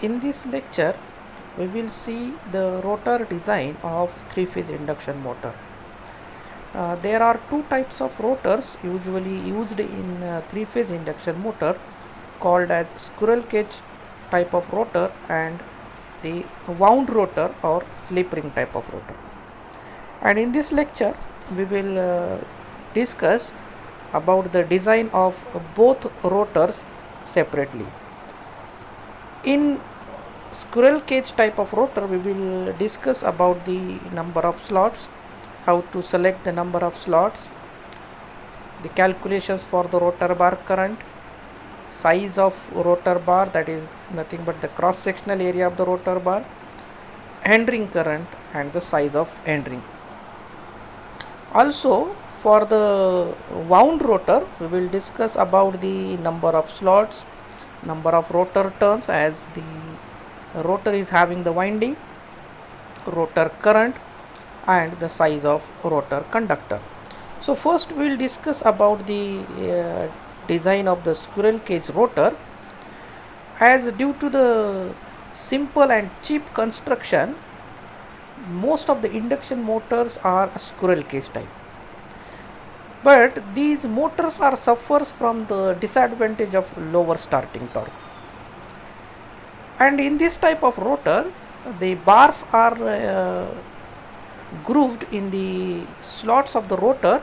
In this lecture, we will see the rotor design of three-phase induction motor. There are two types of rotors usually used in three-phase induction motor, called as squirrel cage type of rotor and the wound rotor or slip ring type of rotor. And in this lecture, we will discuss about the design of both rotors separately. In squirrel cage type of rotor, we will discuss about the number of slots, how to select the number of slots, the calculations for the rotor bar current, size of rotor bar, that is nothing but the cross sectional area of the rotor bar, end ring current and the size of end ring. Also, for the wound rotor, we will discuss about the number of slots, number of rotor turns as the rotor is having the winding, rotor current and the size of rotor conductor. So first we will discuss about the design of the squirrel cage rotor. As due to the simple and cheap construction, most of the induction motors are squirrel cage type, but these motors are suffers from the disadvantage of lower starting torque. And in this type of rotor, the bars are grooved in the slots of the rotor,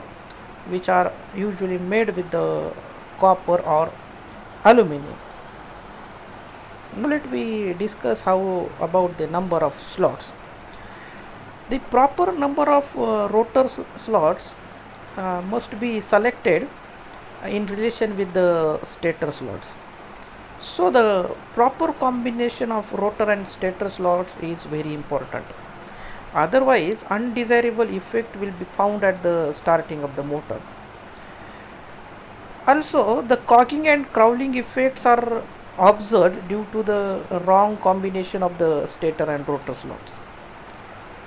which are usually made with the copper or aluminum. Now let me discuss how about the number of slots. The proper number of rotor slots must be selected in relation with the stator slots. So the proper combination of rotor and stator slots is very important. Otherwise, undesirable effect will be found at the starting of the motor. Also, the cocking and crowling effects are observed due to the wrong combination of the stator and rotor slots.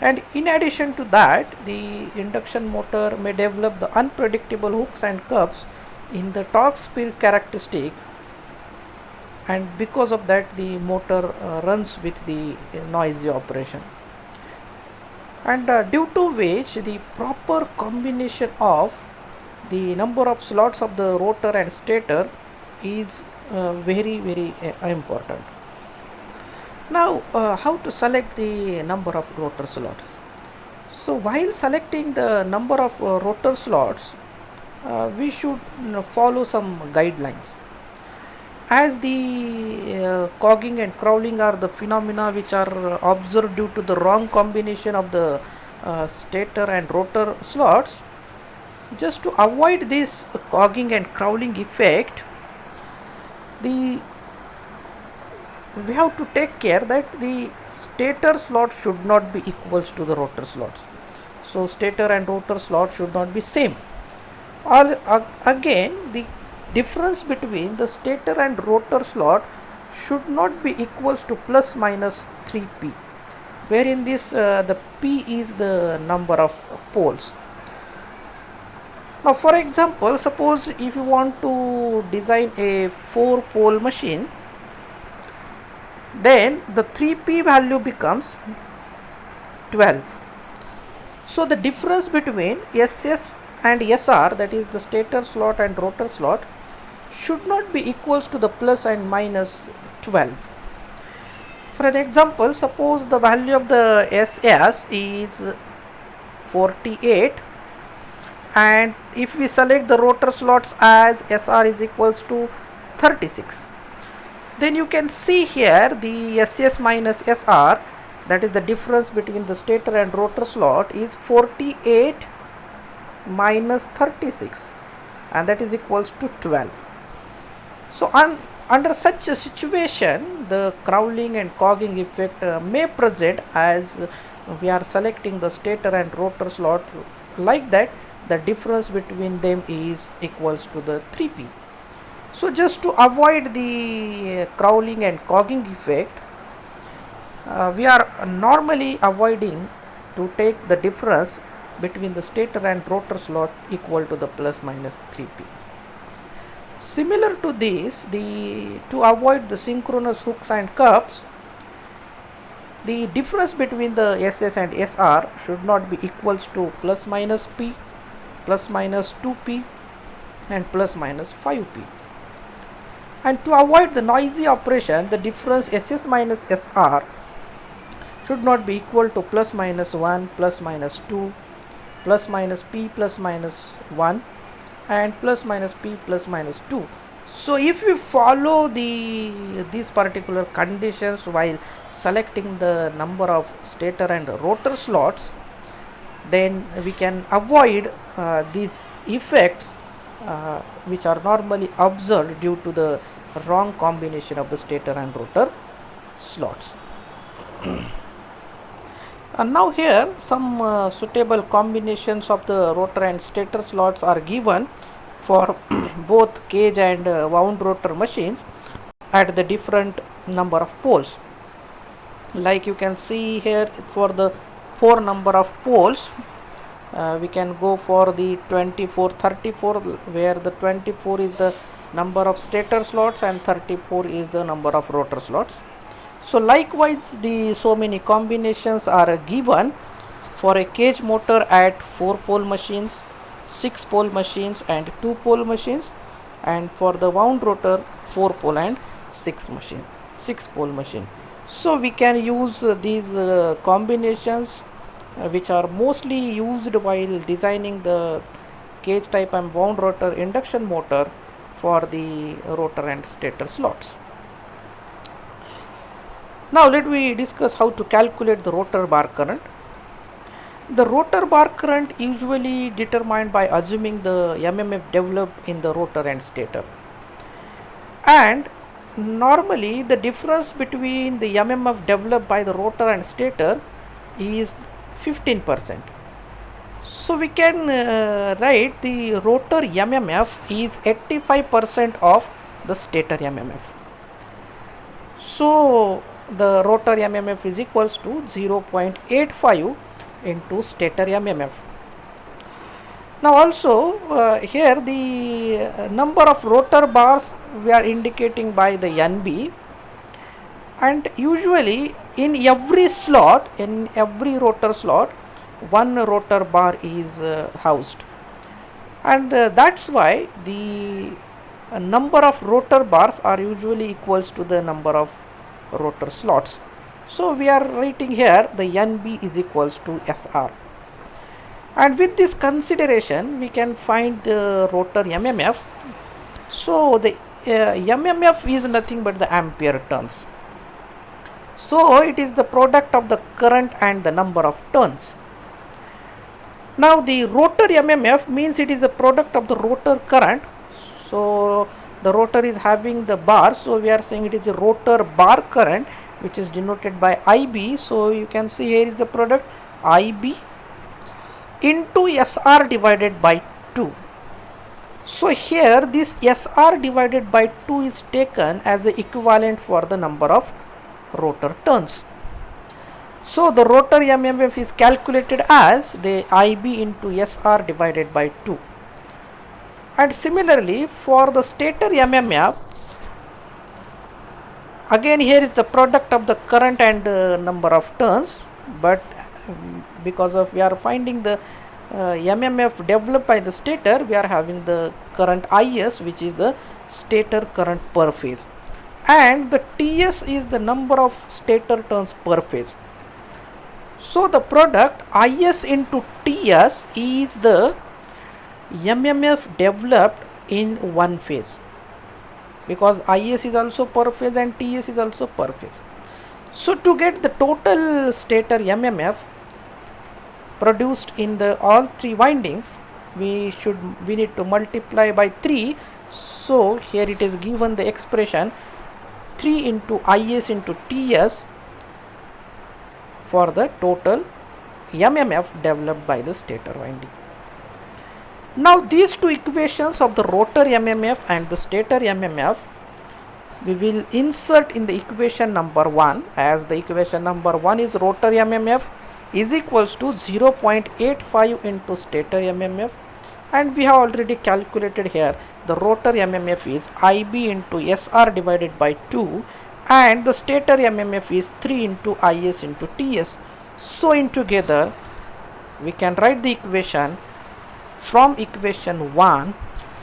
And in addition to that, the induction motor may develop the unpredictable hooks and cups in the torque speed characteristic, and because of that the motor runs with the noisy operation, and due to which the proper combination of the number of slots of the rotor and stator is very important. Now how to select the number of rotor slots? So while selecting the number of rotor slots, we should follow some guidelines. As the cogging and crowling are the phenomena which are observed due to the wrong combination of the stator and rotor slots, just to avoid this cogging and crowling effect, we have to take care that the stator slot should not be equals to the rotor slots. So stator and rotor slot should not be same. Again, the difference between the stator and rotor slot should not be equals to plus minus 3p, wherein this the p is the number of poles. Now for example, suppose if you want to design a 4-pole machine, then the 3p value becomes 12. So the difference between SS and SR, that is the stator slot and rotor slot, should not be equals to the plus and minus 12. For an example, suppose the value of the SS is 48, and if we select the rotor slots as SR is equals to 36, then you can see here the SS minus SR, that is the difference between the stator and rotor slot, is 48 minus 36, and that is equals to 12. So under such a situation, the crowling and cogging effect may present as we are selecting the stator and rotor slot like that. The difference between them is equals to the 3p. So just to avoid the crowling and cogging effect, we are normally avoiding to take the difference between the stator and rotor slot equal to the plus minus 3p. Similar to this, to avoid the synchronous hooks and cups, the difference between the SS and SR should not be equals to plus minus P, plus minus 2P and plus minus 5P. And to avoid the noisy operation, the difference SS minus SR should not be equal to plus minus 1, plus minus 2, plus minus P plus minus 1 and plus minus P plus minus 2. So if we follow these particular conditions while selecting the number of stator and rotor slots, then we can avoid these effects which are normally observed due to the wrong combination of the stator and rotor slots. And now here some suitable combinations of the rotor and stator slots are given for both cage and wound rotor machines at the different number of poles. Like you can see here, for the 4 number of poles, we can go for the 24, 34, where the 24 is the number of stator slots and 34 is the number of rotor slots. So likewise, so many combinations are given for a cage motor at 4 pole machines, 6 pole machines and 2 pole machines, and for the wound rotor 4 pole and 6 pole machine. So we can use these combinations which are mostly used while designing the cage type and wound rotor induction motor for the rotor and stator slots. Now let me discuss how to calculate the rotor bar current. The rotor bar current usually determined by assuming the MMF developed in the rotor and stator. And normally the difference between the MMF developed by the rotor and stator is 15%. So we can write the rotor MMF is 85% of the stator MMF. So the rotor MMF is equals to 0.85 into stator MMF. Now also here the number of rotor bars we are indicating by the NB, and usually in every slot, in every rotor slot, one rotor bar is housed, and that's why the number of rotor bars are usually equals to the number of rotor slots. So we are writing here the NB is equals to SR, and with this consideration we can find the rotor MMF. So the MMF is nothing but the ampere turns. So it is the product of the current and the number of turns. Now the rotor MMF means it is a product of the rotor current. So the rotor is having the bar, so we are saying it is a rotor bar current, which is denoted by IB. So you can see here is the product IB into SR divided by 2. So here this SR divided by 2 is taken as the equivalent for the number of rotor turns. So the rotor MMF is calculated as the IB into SR divided by 2. And similarly for the stator MMF, again here is the product of the current and number of turns, but because of we are finding the MMF developed by the stator, we are having the current IS, which is the stator current per phase, and the TS is the number of stator turns per phase. So the product IS into TS is the MMF developed in one phase, because IS is also per phase and TS is also per phase. So to get the total stator MMF produced in the all 3 windings, we need to multiply by 3. So here it is given the expression 3 into IS into TS for the total MMF developed by the stator winding. Now these two equations of the rotor MMF and the stator MMF we will insert in the equation number 1, as the equation number 1 is rotor MMF is equals to 0.85 into stator MMF, and we have already calculated here the rotor MMF is IB into SR divided by 2, and the stator MMF is 3 into Is into Ts. So in together we can write the equation from equation 1,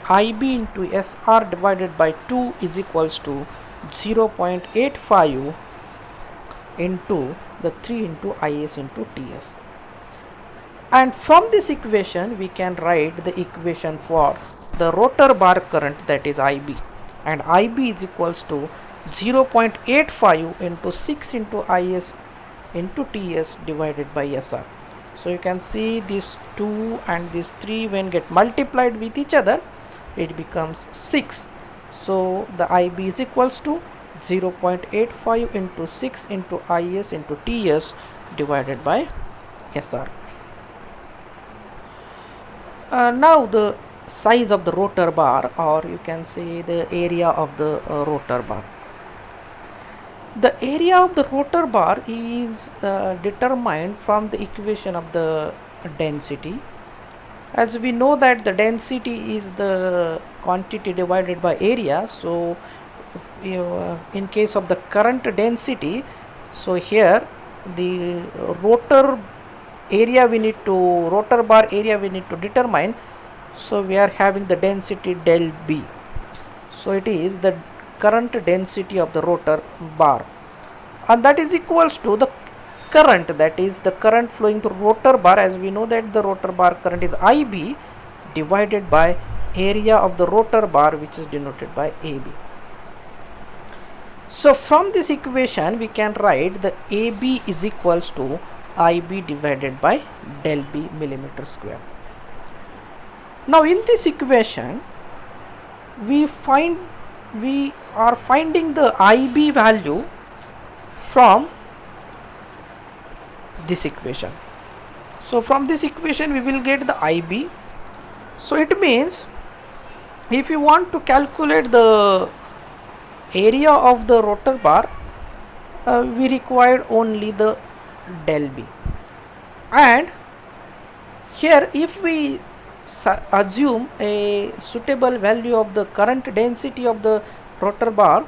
IB into SR divided by 2 is equals to 0.85 into the 3 into Is into Ts. And from this equation we can write the equation for the rotor bar current, that is IB, and IB is equals to 0.85 into 6 into Is into Ts divided by SR. So you can see this 2 and this 3 when get multiplied with each other, it becomes 6. So the IB is equals to 0.85 into 6 into Is into Ts divided by SR. Now the size of the rotor bar, or you can say the area of the rotor bar. The area of the rotor bar is determined from the equation of the density. As we know that the density is the quantity divided by area, so in case of the current density, so here the rotor bar area we need to determine. So we are having the density del B. So it is the current density of the rotor bar, and that is equals to the current, that is the current flowing through rotor bar. As we know that the rotor bar current is IB divided by area of the rotor bar, which is denoted by AB. So from this equation we can write the AB is equals to IB divided by del B millimeter square. Now in this equation we are finding the IB value from this equation. So from this equation we will get the IB. So it means if you want to calculate the area of the rotor bar, we required only the del B. And here if we assume a suitable value of the current density of the rotor bar,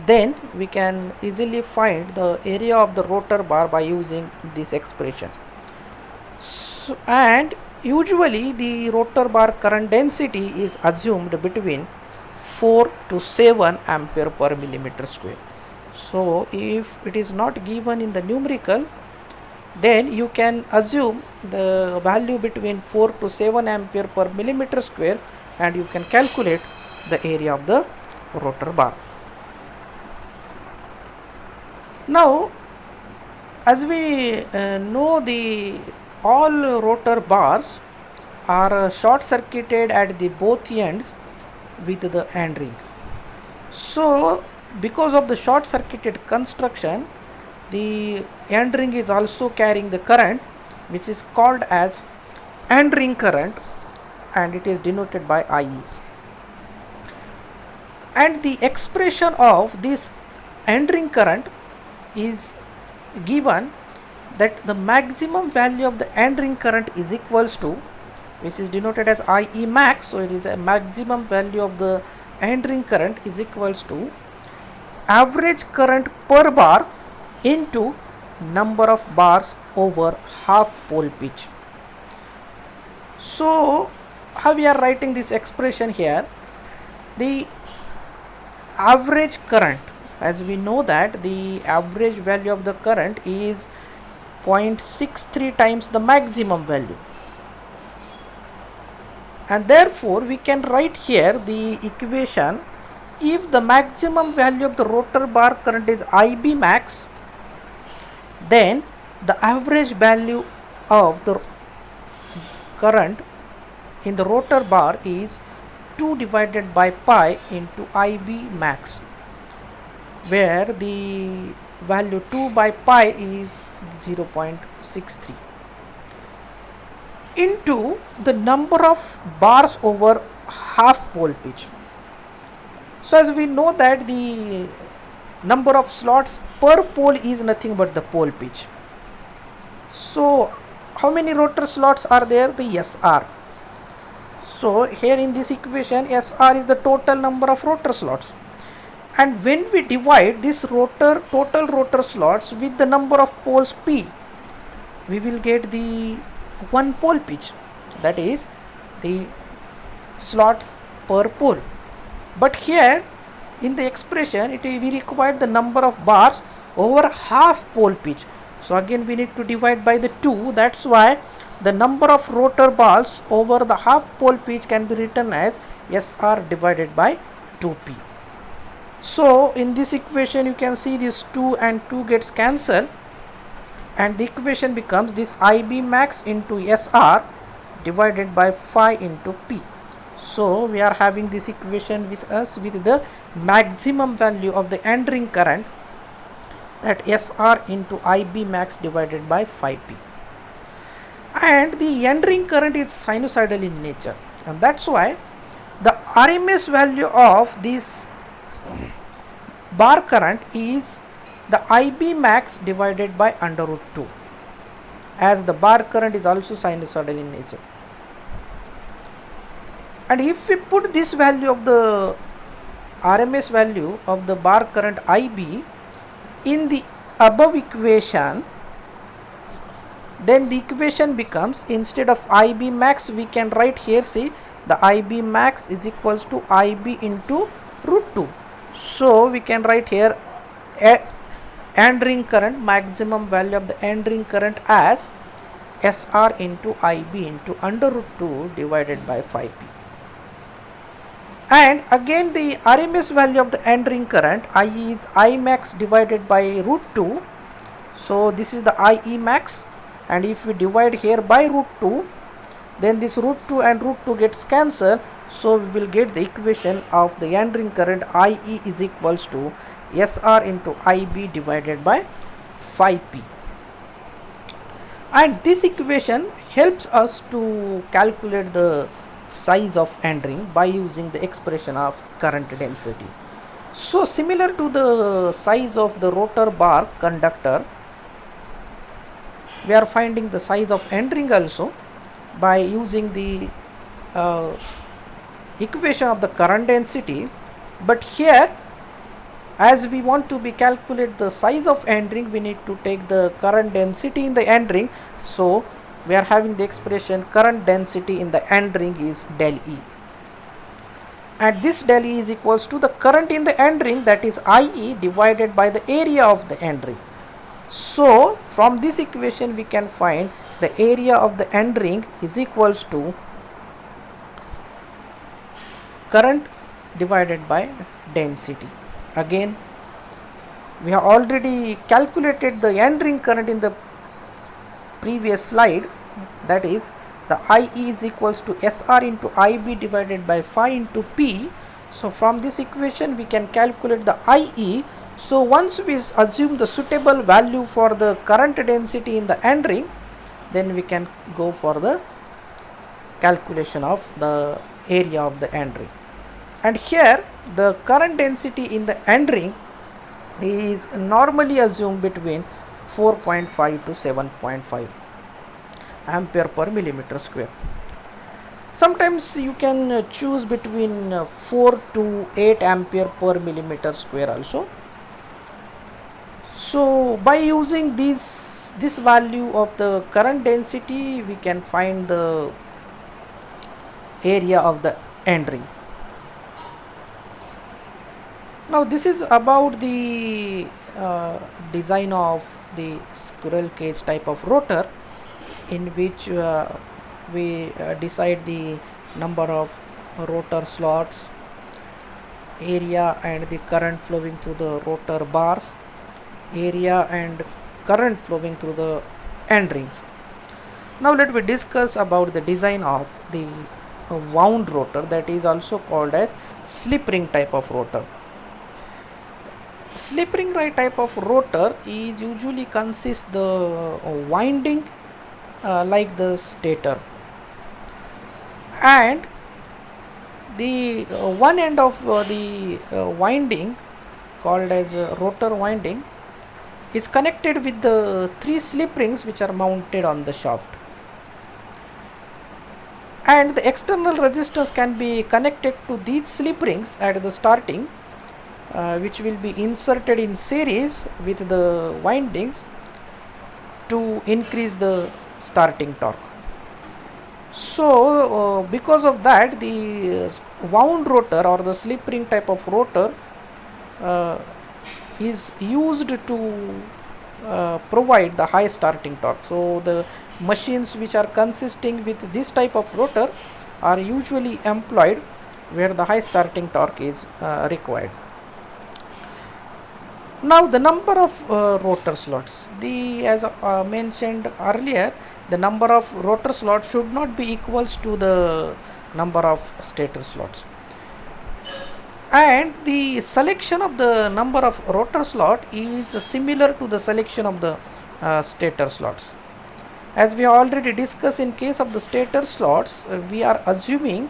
then we can easily find the area of the rotor bar by using this expression. So, and usually the rotor bar current density is assumed between 4 to 7 ampere per millimeter square. So if it is not given in the numerical, then you can assume the value between 4 to 7 ampere per millimeter square, and you can calculate the area of the rotor bar. Now as we know, all rotor bars are short circuited at the both ends with the end ring. So because of the short circuited construction, the end ring is also carrying the current, which is called as end ring current, and it is denoted by IE. And the expression of this end ring current is given that the maximum value of the end ring current is equals to, which is denoted as IE max. So it is a maximum value of the end ring current is equals to average current per bar into number of bars over half pole pitch. So how we are writing this expression here? The average current, as we know that the average value of the current is 0.63 times the maximum value, and therefore we can write here the equation. If the maximum value of the rotor bar current is IB max, then the average value of the current in the rotor bar is 2 divided by pi into IB max, where the value 2 by pi is 0.63 into the number of bars over half pole pitch. So as we know that the number of slots per pole is nothing but the pole pitch. So how many rotor slots are there? The SR. So here in this equation, SR is the total number of rotor slots. And when we divide this total rotor slots with the number of poles P, we will get the one pole pitch, that is the slots per pole. But here in the expression we require the number of bars over half pole pitch. So again we need to divide by the 2. That's why the number of rotor bars over the half pole pitch can be written as SR divided by 2P. So in this equation you can see this 2 and 2 gets cancelled, and the equation becomes this IB max into SR divided by phi into P. So we are having this equation with us with the maximum value of the end ring current, that SR into IB max divided by phi P. And the end ring current is sinusoidal in nature, and that's why the RMS value of this bar current is the IB max divided by under root 2, as the bar current is also sinusoidal in nature. And if we put this value of the RMS value of the bar current IB in the above equation, then the equation becomes, instead of IB max we can write here, see, the IB max is equals to IB into root 2. So we can write here end ring current, maximum value of the end ring current, as SR into IB into under root 2 divided by phi P. And again the RMS value of the end ring current IE is I max divided by root 2. So this is the IE max, and if we divide here by root 2, then this root 2 and root 2 gets cancelled. So we will get the equation of the end ring current IE is equals to SR into IB divided by phi P. And this equation helps us to calculate the size of end ring by using the expression of current density. So similar to the size of the rotor bar conductor, we are finding the size of end ring also by using the equation of the current density. But here, as we want to be calculate the size of end ring, we need to take the current density in the end ring. So we are having the expression current density in the end ring is del E, and this del E is equals to the current in the end ring, that is IE, divided by the area of the end ring. So from this equation we can find the area of the end ring is equals to current divided by density. Again we have already calculated the end ring current in the previous slide, that is the IE is equals to SR into IB divided by phi into P. So from this equation we can calculate the IE. So once we assume the suitable value for the current density in the end ring, then we can go for the calculation of the area of the end ring. And here the current density in the end ring is normally assumed between 4.5 to 7.5 ampere per millimeter square. Sometimes you can choose between 4 to 8 ampere per millimeter square also. So by using this value of the current density, we can find the area of the end ring. Now this is about the design of the squirrel cage type of rotor, in which we decide the number of rotor slots, area and the current flowing through the rotor bars, area and current flowing through the end rings. Now let me discuss about the design of the wound rotor, that is also called as slip ring type of rotor. Slip ring type of rotor is usually consists the winding like the stator, and the one end of the winding called as rotor winding is connected with the 3 slip rings which are mounted on the shaft, and the external resistors can be connected to these slip rings at the starting, which will be inserted in series with the windings to increase the starting torque. So because of that, the wound rotor or the slip ring type of rotor is used to provide the high starting torque. So the machines which are consisting with this type of rotor are usually employed where the high starting torque is required. Now the number of rotor slots, as mentioned earlier, the number of rotor slots should not be equals to the number of stator slots, and the selection of the number of rotor slot is similar to the selection of the stator slots. As we already discussed, in case of the stator slots, we are assuming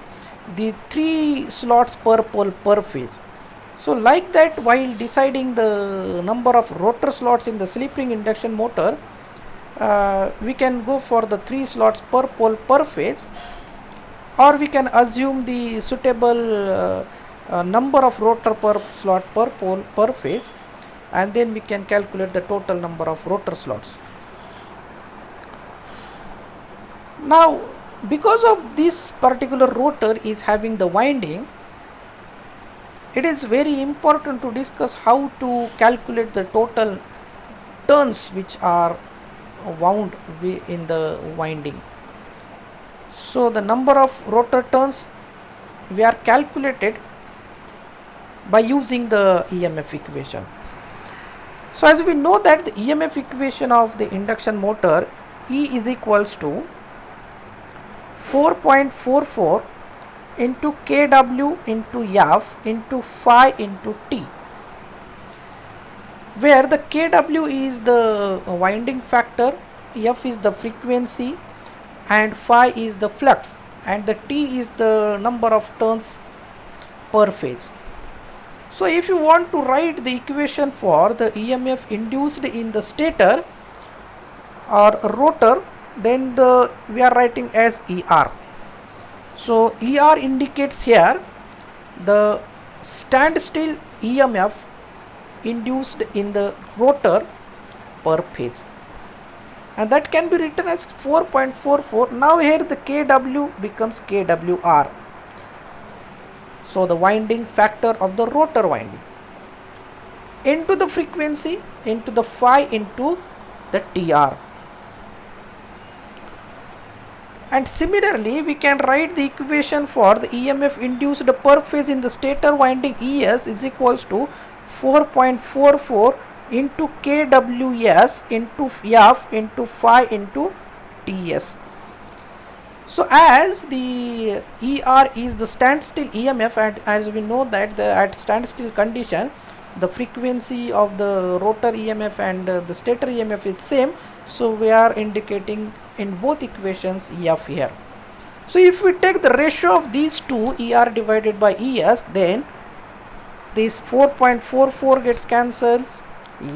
the 3 slots per pole per phase. So like that, while deciding the number of rotor slots in the slip ring induction motor, we can go for the 3 slots per pole per phase, or we can assume the suitable number of rotor per slot per pole per phase, and then we can calculate the total number of rotor slots. Now, because of this particular rotor is having the winding, it is very important to discuss how to calculate the total turns which are wound in the winding. So the number of rotor turns we are calculated by using the EMF equation. So as we know that the EMF equation of the induction motor, E is equals to 4.44 into kW into F into phi into T, where the kW is the winding factor, F is the frequency, and phi is the flux, and the T is the number of turns per phase. So if you want to write the equation for the EMF induced in the stator or rotor, then we are writing as ER. So ER indicates here the standstill EMF induced in the rotor per phase, and that can be written as 4.44. Now here the kW becomes kWr, so the winding factor of the rotor winding, into the frequency into the phi into the TR. And similarly, we can write the equation for the EMF induced per phase in the stator winding, ES is equals to 4.44 into kWs into F into phi into TS. So as the ER is the standstill EMF, and as we know that at standstill condition the frequency of the rotor EMF and the stator EMF is same, so we are indicating in both equations F here. So if we take the ratio of these two, ER divided by ES, then this 4.44 gets cancelled,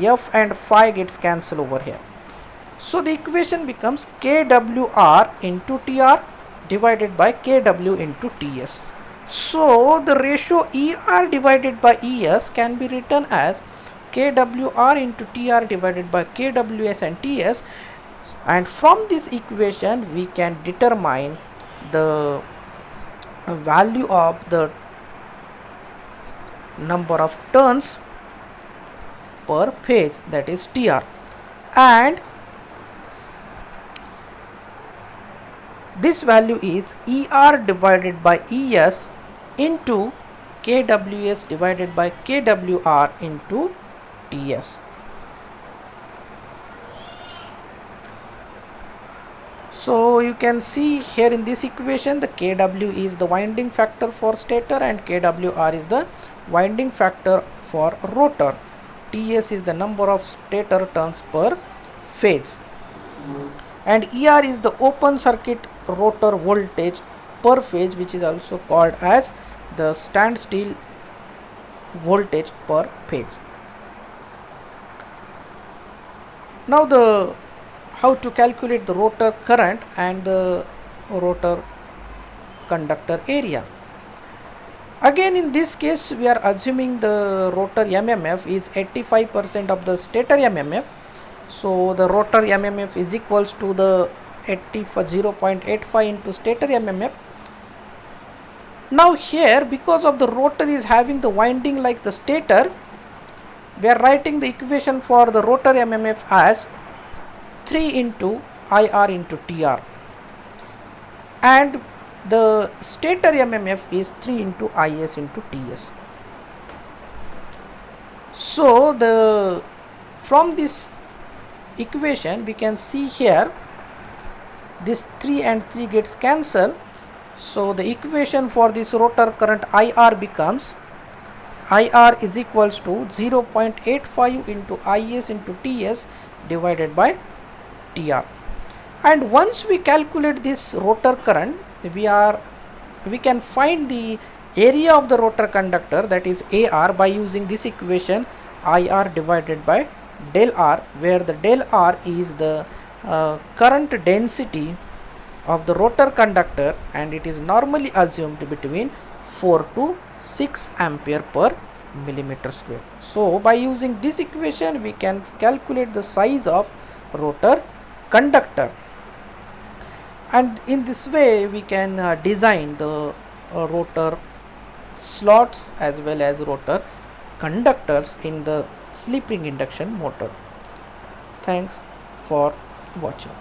F and phi gets cancelled over here. So the equation becomes kWr into TR divided by kW into TS. So the ratio ER divided by ES can be written as kWr into TR divided by kWs and TS, and from this equation we can determine the value of the number of turns per phase, that is TR, and this value is ER divided by ES into kWs divided by kWr into TS. So you can see here in this equation the kW is the winding factor for stator and kWr is the winding factor for rotor. TS is the number of stator turns per phase, and ER is the open circuit rotor voltage per phase, which is also called as the standstill voltage per phase. Now how to calculate the rotor current and the rotor conductor area. Again in this case we are assuming the rotor MMF is 85% of the stator MMF. So the rotor MMF is equals to the 0.85 into stator MMF. Now here, because of the rotor is having the winding like the stator, we are writing the equation for the rotor MMF as 3 into IR into TR, and the stator MMF is 3 into IS into TS. So from this equation we can see here this 3 and 3 gets cancelled. So the equation for this rotor current IR becomes IR is equals to 0.85 into IS into TS divided by TR. And once we calculate this rotor current, we can find the area of the rotor conductor, that is AR, by using this equation IR divided by del R, where the del R is the current density of the rotor conductor, and it is normally assumed between 4 to 6 ampere per millimeter square. So by using this equation we can calculate the size of rotor conductor, and in this way we can design the rotor slots as well as rotor conductors in the slip ring induction motor. Thanks for watching.